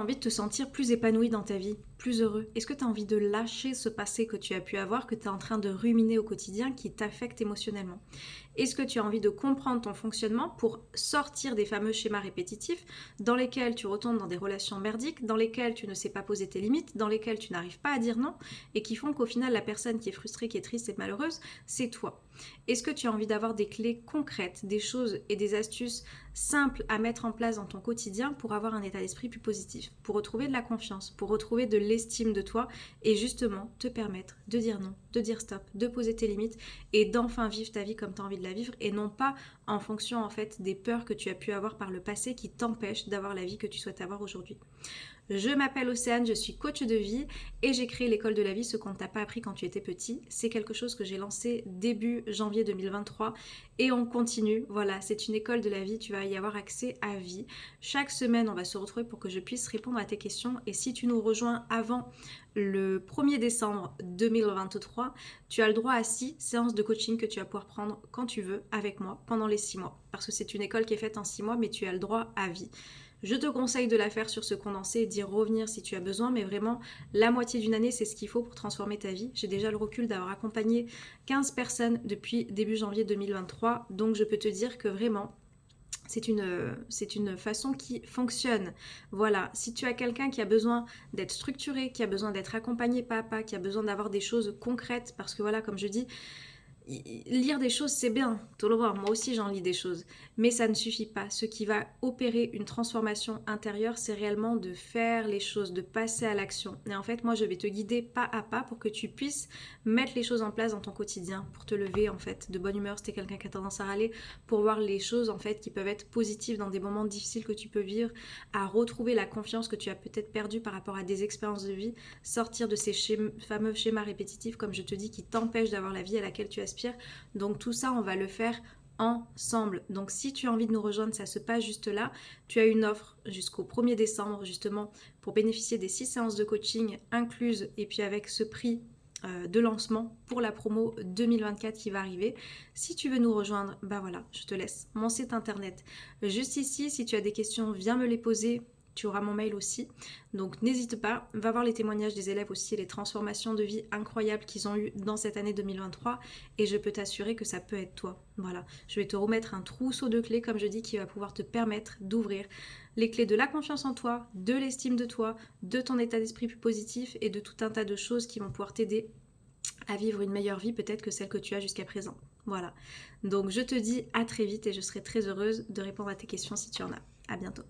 envie de te sentir plus épanoui dans ta vie, plus heureux? Est-ce que tu as envie de lâcher ce passé que tu as pu avoir, que tu es en train de ruminer au quotidien, qui t'affecte émotionnellement? Est-ce que tu as envie de comprendre ton fonctionnement pour sortir des fameux schémas répétitifs dans lesquels tu retombes dans des relations merdiques, dans lesquelles tu ne sais pas poser tes limites, dans lesquelles tu n'arrives pas à dire non et qui font qu'au final la personne qui est frustrée, qui est triste et malheureuse, c'est toi? Est-ce que tu as envie d'avoir des clés concrètes, des choses et des astuces simples à mettre en place dans ton quotidien pour avoir un état d'esprit plus positif, pour retrouver de la confiance, pour retrouver de l'estime de toi et justement te permettre de dire non, de dire stop, de poser tes limites et d'enfin vivre ta vie comme tu as envie de la vivre et non pas en fonction en fait des peurs que tu as pu avoir par le passé qui t'empêchent d'avoir la vie que tu souhaites avoir aujourd'hui. Je m'appelle Océane, je suis coach de vie et j'ai créé l'école de la vie, ce qu'on ne t'a pas appris quand tu étais petit. C'est quelque chose que j'ai lancé début janvier 2023 et on continue. Voilà, c'est une école de la vie, tu vas y avoir accès à vie. Chaque semaine, on va se retrouver pour que je puisse répondre à tes questions et si tu nous rejoins avant le 1er décembre 2023, tu as le droit à 6 séances de coaching que tu vas pouvoir prendre quand tu veux avec moi pendant les 6 mois. Parce que c'est une école qui est faite en 6 mois, mais tu as le droit à vie. Je te conseille de la faire sur ce condensé et d'y revenir si tu as besoin, mais vraiment, la moitié d'une année, c'est ce qu'il faut pour transformer ta vie. J'ai déjà le recul d'avoir accompagné 15 personnes depuis début janvier 2023, donc je peux te dire que vraiment, c'est une façon qui fonctionne. Voilà, si tu as quelqu'un qui a besoin d'être structuré, qui a besoin d'être accompagné pas à pas, qui a besoin d'avoir des choses concrètes, parce que voilà, comme je dis, lire des choses, c'est bien, tout le voir. Moi aussi, j'en lis des choses. Mais ça ne suffit pas. Ce qui va opérer une transformation intérieure, c'est réellement de faire les choses, de passer à l'action. Et en fait, moi, je vais te guider pas à pas pour que tu puisses mettre les choses en place dans ton quotidien, pour te lever, en fait, de bonne humeur si t'es quelqu'un qui a tendance à râler, pour voir les choses, en fait, qui peuvent être positives dans des moments difficiles que tu peux vivre, à retrouver la confiance que tu as peut-être perdue par rapport à des expériences de vie, sortir de ces fameux schémas répétitifs, comme je te dis, qui t'empêchent d'avoir la vie à laquelle tu aspires. Donc tout ça, on va le faire ensemble. Donc si tu as envie de nous rejoindre, ça se passe juste là. Tu as une offre jusqu'au 1er décembre justement pour bénéficier des 6 séances de coaching incluses et puis avec ce prix de lancement pour la promo 2024 qui va arriver. Si tu veux nous rejoindre, bah voilà, je te laisse mon site internet juste ici. Si tu as des questions, viens me les poser. Tu auras mon mail aussi. Donc n'hésite pas, va voir les témoignages des élèves aussi, les transformations de vie incroyables qu'ils ont eues dans cette année 2023 et je peux t'assurer que ça peut être toi. Voilà, je vais te remettre un trousseau de clés, comme je dis, qui va pouvoir te permettre d'ouvrir les clés de la confiance en toi, de l'estime de toi, de ton état d'esprit plus positif et de tout un tas de choses qui vont pouvoir t'aider à vivre une meilleure vie peut-être que celle que tu as jusqu'à présent. Voilà, donc je te dis à très vite et je serai très heureuse de répondre à tes questions si tu en as. À bientôt.